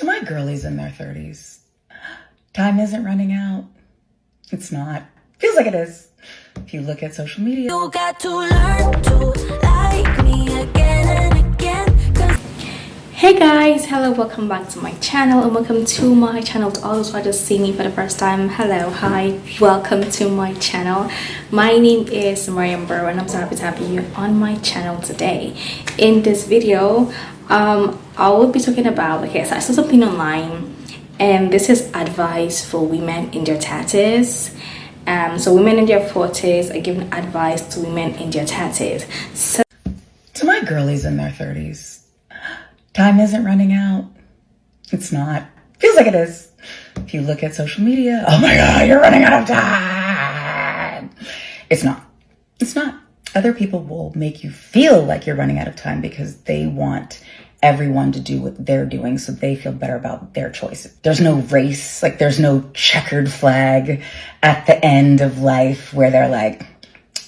To my girlies in their 30s, time isn't running out. It's not. Feels like it is. If you look at social media. You got to learn to like me again and again. Hey guys, hello, welcome back to my channel and welcome to my channel. To all those who are just seeing me for the first time, hello, hi, welcome to my channel. My name is Mariam Burrow and I'm so happy to have you on my channel today. In this video, I will be talking about, so I saw something online and this is advice for women in their 30s. So women in their 40s are giving advice to women in their 30s. So to my girlies in their 30s, time isn't running out. It's not. Feels like it is. If you look at social media, oh my God, you're running out of time. It's not. It's not. Other people will make you feel like you're running out of time because they want everyone to do what they're doing so they feel better about their choices. There's no race, there's no checkered flag at the end of life where they're like,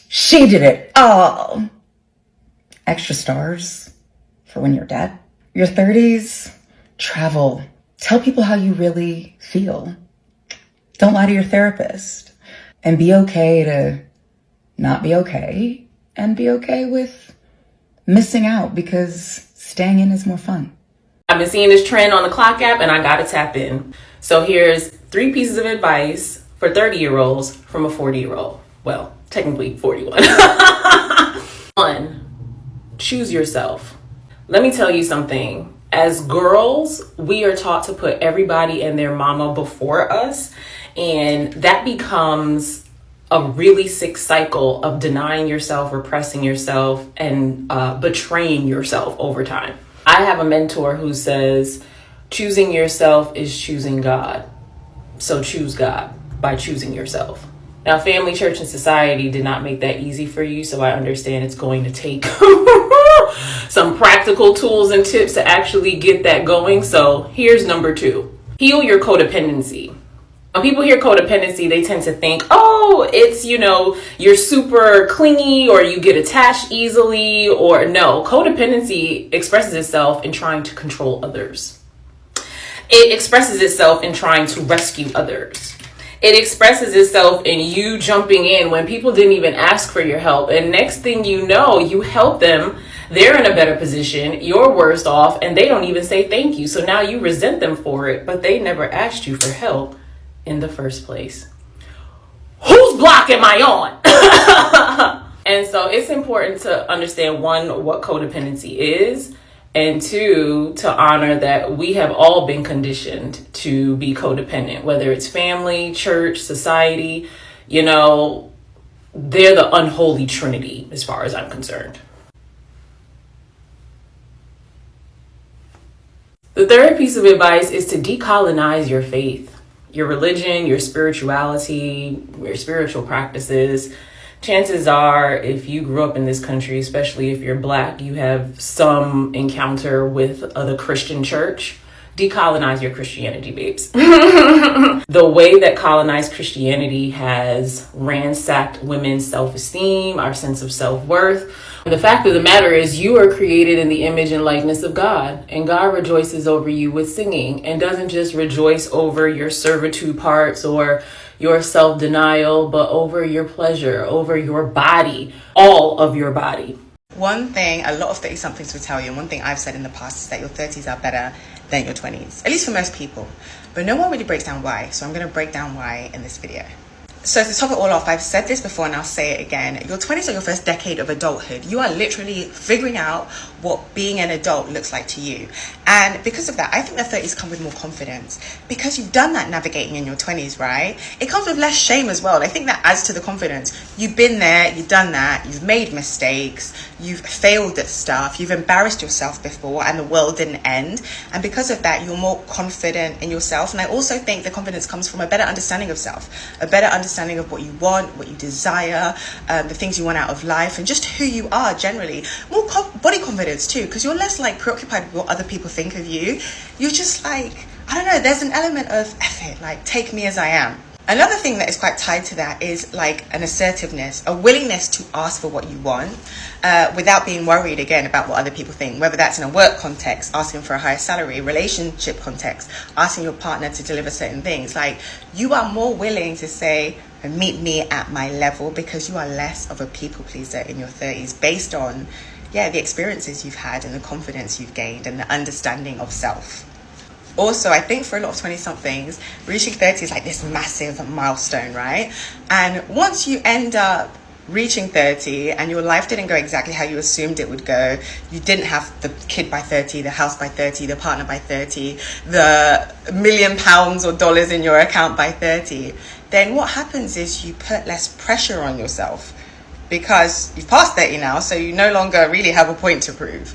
she did it all. Extra stars for when you're dead. Your 30s, travel. Tell people how you really feel. Don't lie to your therapist. And be okay to not be okay. And be okay with missing out because staying in is more fun. I've been seeing this trend on the clock app and I gotta tap in. So here's 3 pieces of advice for 30-year-olds from a 40-year-old. Well, technically 41. 1, choose yourself. Let me tell you something. As girls, we are taught to put everybody and their mama before us. And that becomes a really sick cycle of denying yourself, repressing yourself, and betraying yourself over time. I have a mentor who says, choosing yourself is choosing God. So choose God by choosing yourself. Now, family, church, and society did not make that easy for you, so I understand it's going to take some practical tools and tips to actually get that going. So here's number 2. Heal your codependency. When people hear codependency, they tend to think, oh, it's, you're super clingy or you get attached easily, or no, codependency expresses itself in trying to control others. It expresses itself in trying to rescue others. It expresses itself in you jumping in when people didn't even ask for your help. And next thing you know, you help them. They're in a better position. You're worse off and they don't even say thank you. So now you resent them for it, but they never asked you for help in the first place. Whose block am I on? And so it's important to understand, 1, what codependency is, and 2, to honor that we have all been conditioned to be codependent, whether it's family, church, society. They're the unholy trinity as far as I'm concerned. The third piece of advice is to decolonize your faith, your religion, your spirituality, your spiritual practices. Chances are, if you grew up in this country, especially if you're Black, you have some encounter with the Christian church. Decolonize your Christianity, babes. The way that colonized Christianity has ransacked women's self-esteem, our sense of self-worth. The fact of the matter is, you are created in the image and likeness of God, and God rejoices over you with singing, and doesn't just rejoice over your servitude parts or your self-denial, but over your pleasure, over your body, all of your body. One thing a lot of 30-somethings will tell you, and one thing I've said in the past, is that your 30s are better than your 20s, at least for most people. But no one really breaks down why, so I'm going to break down why in this video. So to top it all off, I've said this before and I'll say it again. Your 20s are your first decade of adulthood. You are literally figuring out what being an adult looks like to you. And because of that, I think the 30s come with more confidence because you've done that navigating in your 20s, right? It comes with less shame as well. I think that adds to the confidence. You've been there, you've done that, you've made mistakes, you've failed at stuff, you've embarrassed yourself before and the world didn't end. And because of that, you're more confident in yourself. And I also think the confidence comes from a better understanding of self, a better understanding of what you want, what you desire, the things you want out of life, and just who you are generally. More body confidence too, because you're less preoccupied with what other people think of you. You're just I don't know, there's an element of F it, take me as I am. Another thing that is quite tied to that is like an assertiveness, a willingness to ask for what you want without being worried again about what other people think, whether that's in a work context, asking for a higher salary, relationship context, asking your partner to deliver certain things. Like, you are more willing to say, meet me at my level, because you are less of a people pleaser in your 30s based on, the experiences you've had and the confidence you've gained and the understanding of self. Also, I think for a lot of 20-somethings, reaching 30 is like this massive milestone, right? And once you end up reaching 30 and your life didn't go exactly how you assumed it would go, you didn't have the kid by 30, the house by 30, the partner by 30, the £1 million or dollars in your account by 30, then what happens is you put less pressure on yourself because you've passed 30 now, so you no longer really have a point to prove.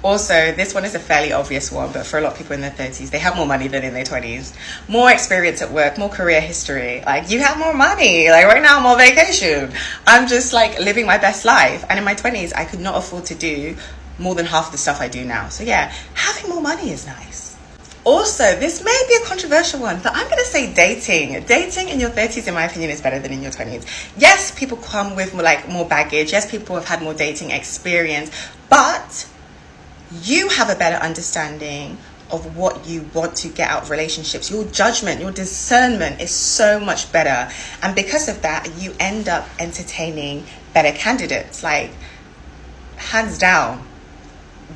Also, this one is a fairly obvious one, but for a lot of people in their 30s, they have more money than in their 20s. More experience at work, more career history. Like, you have more money. Like, right now I'm on vacation. I'm just like living my best life. And in my 20s, I could not afford to do more than half the stuff I do now. So yeah, having more money is nice. Also, this may be a controversial one, but I'm going to say dating. Dating in your 30s, in my opinion, is better than in your 20s. Yes, people come with more baggage. Yes, people have had more dating experience, but you have a better understanding of what you want to get out of relationships. Your judgment, your discernment is so much better. And because of that, you end up entertaining better candidates. Like, hands down,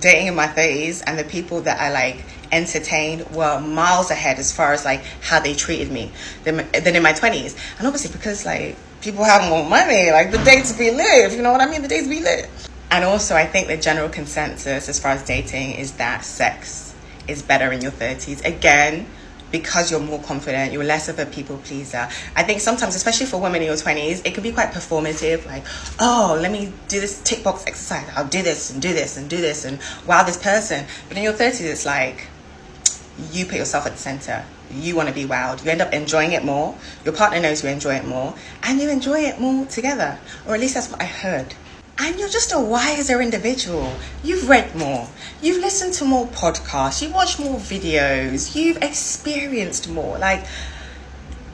dating in my 30s and the people that I like entertained were miles ahead as far as like how they treated me than in my 20s. And obviously because like people have more money, like the days we live, you know what I mean? The days we live. And also, I think the general consensus as far as dating is that sex is better in your 30s. Again, because you're more confident, you're less of a people pleaser. I think sometimes, especially for women in your 20s, it can be quite performative. Like, oh, let me do this tick box exercise. I'll do this and do this and do this and wow this person. But in your 30s, it's like you put yourself at the center. You want to be wowed. You end up enjoying it more. Your partner knows you enjoy it more. And you enjoy it more together. Or at least that's what I heard. And you're just a wiser individual. You've read more. You've listened to more podcasts. You've watched more videos. You've experienced more. Like,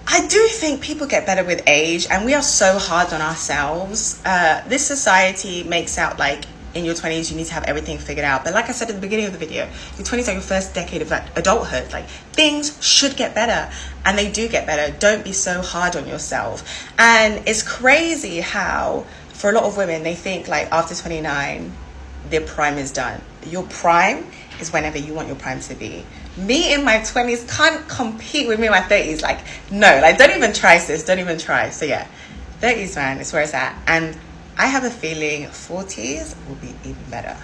I do think people get better with age, and we are so hard on ourselves. This society makes out like in your 20s you need to have everything figured out. But like I said at the beginning of the video, your 20s are your first decade of adulthood. Like, things should get better, and they do get better. Don't be so hard on yourself. And it's crazy how for a lot of women, they think like after 29, their prime is done. Your prime is whenever you want your prime to be. Me in my 20s can't compete with me in my 30s. Like, no, like, don't even try, sis. Don't even try. So yeah, 30s, man, is where it's at. And I have a feeling 40s will be even better.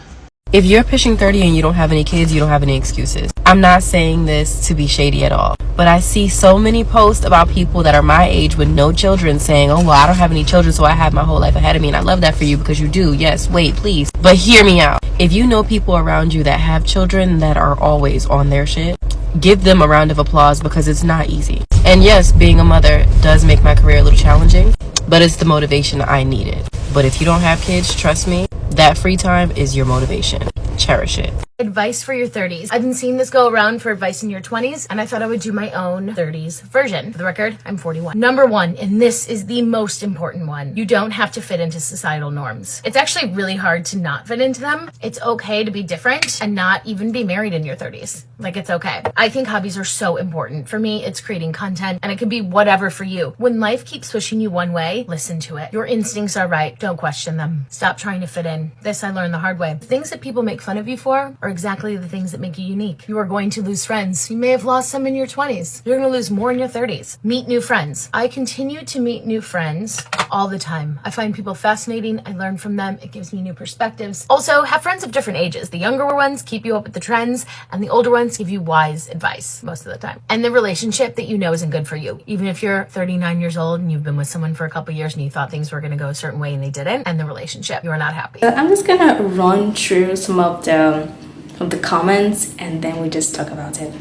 If you're pushing 30 and you don't have any kids, you don't have any excuses. I'm not saying this to be shady at all, but I see so many posts about people that are my age with no children saying, oh, well, I don't have any children, so I have my whole life ahead of me. And I love that for you because you do. Yes, wait, please. But hear me out. If you know people around you that have children that are always on their shit, give them a round of applause because it's not easy. And yes, being a mother does make my career a little challenging, but it's the motivation I needed. But if you don't have kids, trust me, that free time is your motivation. Cherish it. Advice for your 30s. I've been seeing this go around for advice in your 20s, and I thought I would do my own 30s version. For the record, I'm 41. Number one, and this is the most important one, you don't have to fit into societal norms. It's actually really hard to not fit into them. It's okay to be different and not even be married in your 30s. Like, it's okay. I think hobbies are so important. For me, it's creating content, and it can be whatever for you. When life keeps pushing you one way, listen to it. Your instincts are right. Don't question them. Stop trying to fit in. This I learned the hard way. The things that people make fun of you for are exactly the things that make you unique. You are going to lose friends. You may have lost some in your 20s. You're going to lose more in your 30s. Meet new friends. I continue to meet new friends all the time. I find people fascinating. I learn from them. It gives me new perspectives. Also, have friends of different ages. The younger ones keep you up with the trends, and the older ones give you wise advice most of the time. And the relationship that you know isn't good for you. Even if you're 39 years old and you've been with someone for a couple years and you thought things were going to go a certain way and they didn't, and the relationship, you're not happy. I'm just gonna run through some of the comments and then we just talk about it.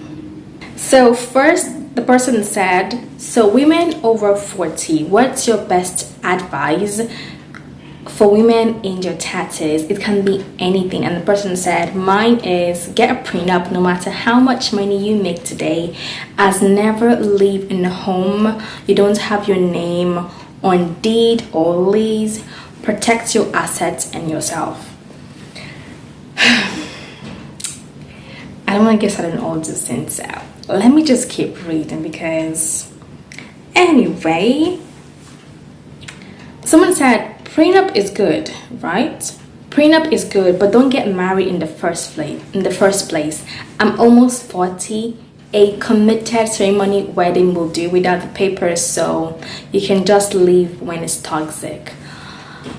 So first, the person said, so women over 40, what's your best advice? for women in your 30s, it can be anything. And the person said, mine is get a prenup no matter how much money you make today, as never live in a home you don't have your name on deed or lease, protect your assets and yourself. I don't want to get started on all these things, so let me just keep reading because anyway, someone said prenup is good, right? Prenup is good, but don't get married in the first place. I'm almost 40. A committed ceremony wedding will do without the papers, so you can just leave when it's toxic.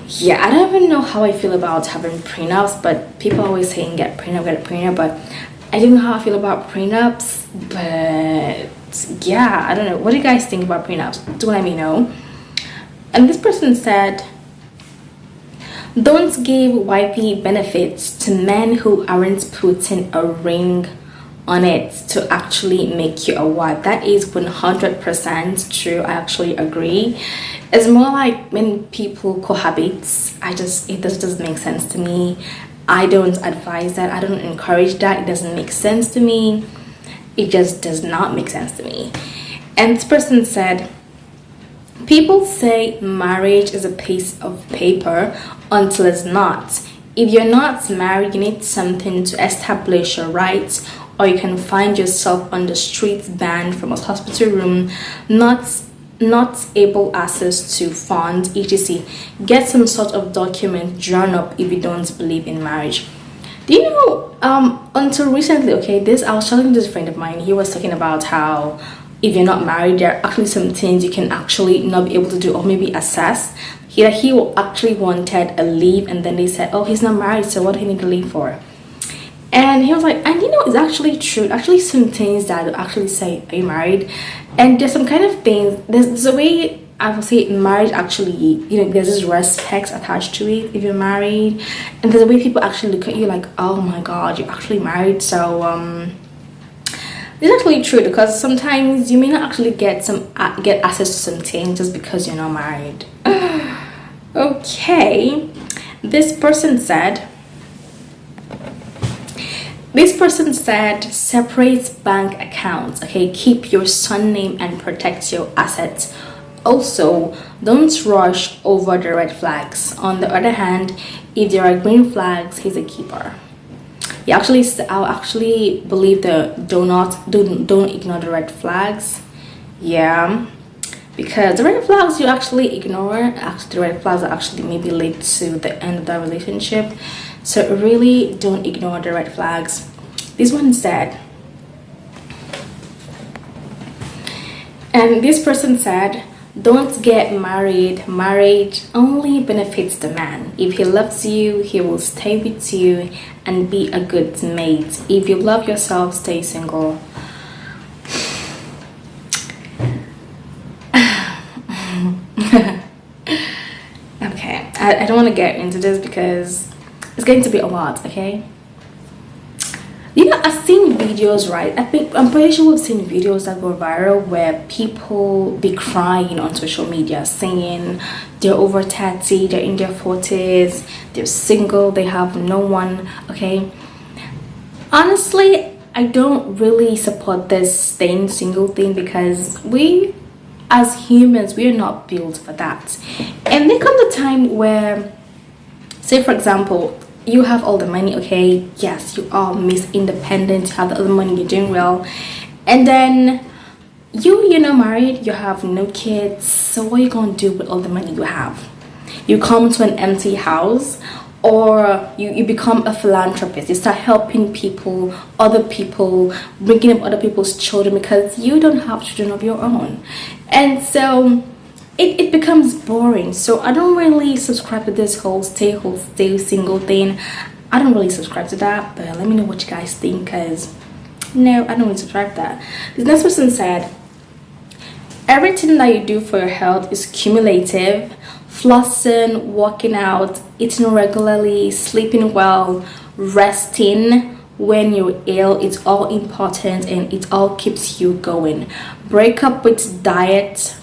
Yeah, I don't even know how I feel about having prenups, but people always saying get a prenup, but I don't know how I feel about prenups. But yeah, I don't know. What do you guys think about prenups? Do let me know. And this person said, don't give wifey benefits to men who aren't putting a ring on it to actually make you a wife. That is 100% true. I actually agree. It's more like when people cohabit, it doesn't make sense to me. I don't advise that. I don't encourage that. It doesn't make sense to me. It just does not make sense to me. And this person said, people say marriage is a piece of paper until it's not. If you're not married, you need something to establish your rights, or you can find yourself on the streets banned from a hospital room, not able access to funds, etc. Get some sort of document drawn up if you don't believe in marriage. Do you know, until recently, okay, I was telling this friend of mine, he was talking about how if you're not married, there are actually some things you can actually not be able to do or maybe assess. He actually wanted a leave, and then they said, oh, he's not married, so what do he need to leave for? And he was like, and you know, it's actually true. Actually, some things that will actually say, are you married? And there's some kind of things, there's a way I would say marriage actually, you know, there's this respect attached to it if you're married. And there's a way people actually look at you like, oh my God, you're actually married. So, it's actually true, because sometimes you may not actually get access to something just because you're not married. Okay, this person said separate bank accounts, okay? Keep your son name and protect your assets. Also, don't rush over the red flags. On the other hand, if there are green flags, he's a keeper. I'll actually believe don't ignore the red flags. Yeah, because the red flags you actually ignore, the red flags that actually maybe lead to the end of the relationship. So really don't ignore the red flags. This one said, and this person said, don't get married. Marriage only benefits the man. If he loves you, he will stay with you and be a good mate. If you love yourself, stay single. Okay, I don't want to get into this because it's going to be a lot, okay? You know, I've seen videos, right? I'm pretty sure we've seen videos that go viral where people be crying on social media saying they're over 30, they're in their 40s, they're single, they have no one, okay? Honestly, I don't really support this staying single thing, because we as humans, we are not built for that. And there comes a time where, say for example, you have all the money, okay, yes, you are Miss Independent, you have all the money, you're doing well, and then you're not married, you have no kids, so what are you gonna do with all the money you have? You come to an empty house, or you become a philanthropist, you start helping people, other people, bringing up other people's children, because you don't have children of your own. And so it becomes boring. So I don't really subscribe to this whole stay single thing. I don't really subscribe to that, but let me know what you guys think, because no, I don't really subscribe to that. This next person said, everything that you do for your health is cumulative. Flossing, working out, eating regularly, sleeping well, resting when you're ill, it's all important, and it all keeps you going. Break up with diet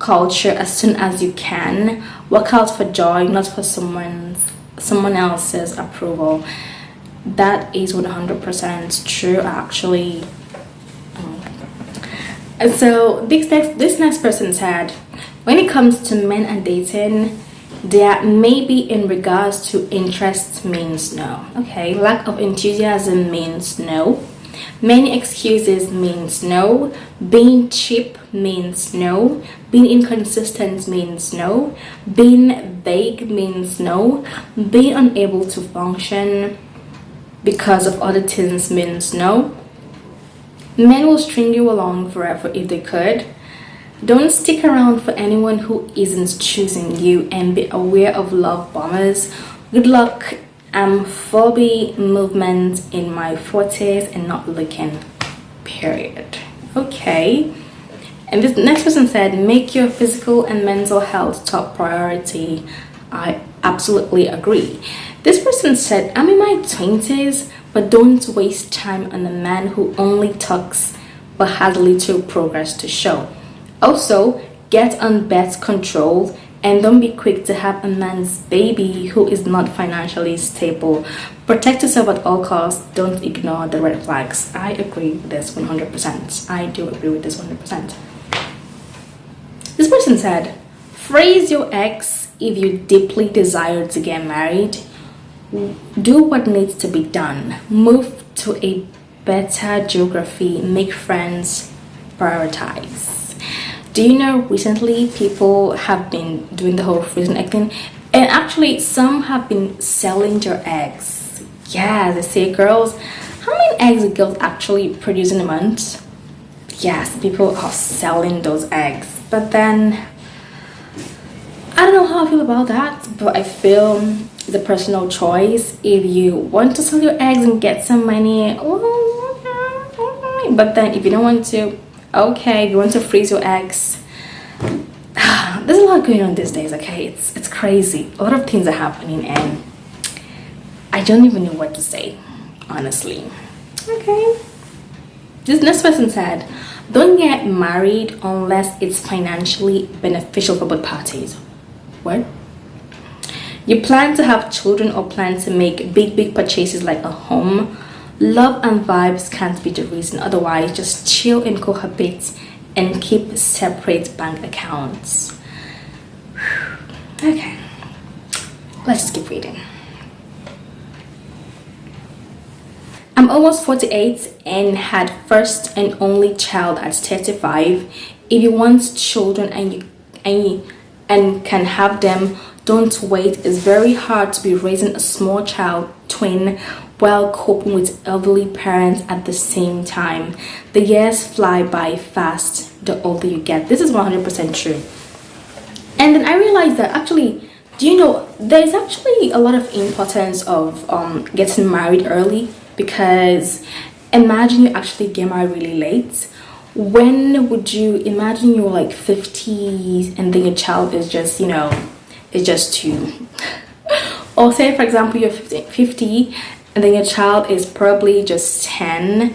culture as soon as you can. Work out for joy, not for someone else's approval. That is 100% true, actually. And so this next person said, when it comes to men and dating, there maybe in regards to interest means no. Okay, lack of enthusiasm means no. Many excuses means no. Being cheap means no. Being inconsistent means no. Being vague means no. Being unable to function because of other things means no. Men will string you along forever if they could. Don't stick around for anyone who isn't choosing you, and be aware of love bombers. Good luck. I'm 4B movement in my 40s and not looking, period. Okay. And this next person said, make your physical and mental health top priority. I absolutely agree. This person said, I'm in my 20s, but don't waste time on a man who only talks but has little progress to show. Also, get on birth control and don't be quick to have a man's baby who is not financially stable. Protect yourself at all costs. Don't ignore the red flags. I agree with this 100%. I do agree with this 100%. This person said, phrase your ex if you deeply desire to get married. Do what needs to be done. Move to a better geography. Make friends. Prioritize. Do you know recently people have been doing the whole freezing egg thing? And actually some have been selling their eggs. Yeah, they say, girls, how many eggs do girls actually produce in a month? Yes, people are selling those eggs. But then, I don't know how I feel about that, but I feel it's a personal choice. If you want to sell your eggs and get some money, well, but then if you don't want to, okay, if you want to freeze your eggs, there's a lot going on these days, okay? It's crazy. A lot of things are happening and I don't even know what to say, honestly. Okay. This next person said, don't get married unless it's financially beneficial for both parties. What? You plan to have children or plan to make big purchases like a home? Love and vibes can't be the reason. Otherwise, just chill and cohabit and keep separate bank accounts. Okay, let's just keep reading. I'm almost 48 and had first and only child at 35. If you want children and can have them, don't wait. It's very hard to be raising a small child, twin, while coping with elderly parents at the same time. The years fly by fast the older you get. This is 100% true. And then I realized that actually, do you know, there's actually a lot of importance of getting married early, because imagine you actually get married really late. When would you imagine you're like 50 and then your child is just, you know, is just 2? Or say for example you're 50 and then your child is probably just 10,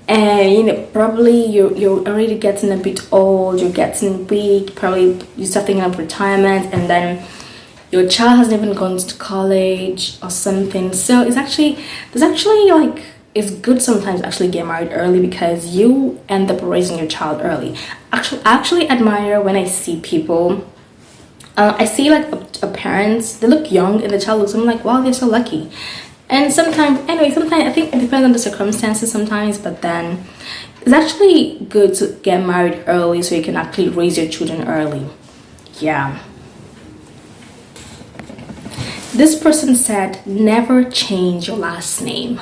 and you know, probably you're already getting a bit old, you're getting weak, probably you're starting up retirement, and then your child hasn't even gone to college or something. So it's actually like, it's good sometimes actually get married early, because you end up raising your child early. I actually admire when I see people, I see like a parents, they look young and the child looks, I'm like, wow, they're so lucky. And sometimes I think it depends on the circumstances sometimes, but then it's actually good to get married early so you can actually raise your children early. Yeah. This person said, never change your last name.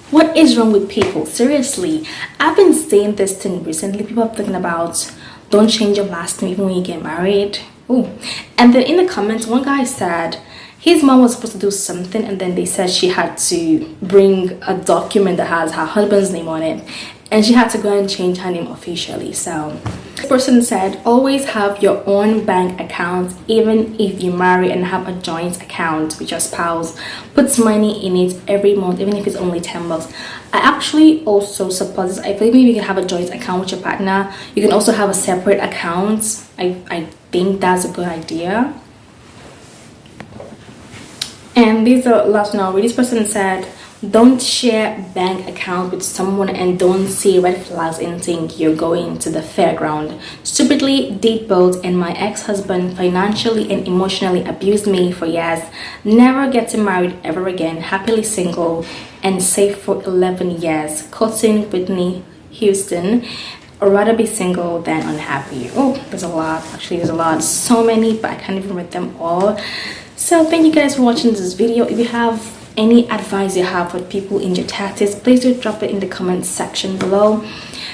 What is wrong with people? Seriously, I've been saying this thing recently. People are thinking about, don't change your last name even when you get married. Oh, and then in the comments, one guy said his mom was supposed to do something, and then they said she had to bring a document that has her husband's name on it. and she had to go and change her name officially. So this person said, always have your own bank account, even if you marry and have a joint account with your spouse. Puts money in it every month, even if it's only $10. I actually also support this. I think maybe you can have a joint account with your partner. You can also have a separate account. I think that's a good idea. And this is the last one. This person said, don't share bank account with someone and don't see red flags and think you're going to the fairground. Stupidly did both, and my ex-husband financially and emotionally abused me for years. Never getting married ever again. Happily single and safe for 11 years. Quoting Whitney Houston. I'd rather be single than unhappy. Oh, there's a lot. Actually, there's a lot. So many, but I can't even read them all. So thank you guys for watching this video. If you have any advice you have for people in your 30s, please do drop it in the comment section below.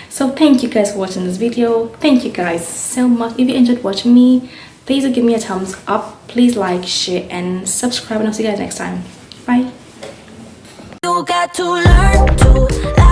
So thank you guys for watching this video. Thank you guys so much. If you enjoyed watching me, please do give me a thumbs up. Please like, share, and subscribe, and I'll see you guys next time. Bye. You got to learn to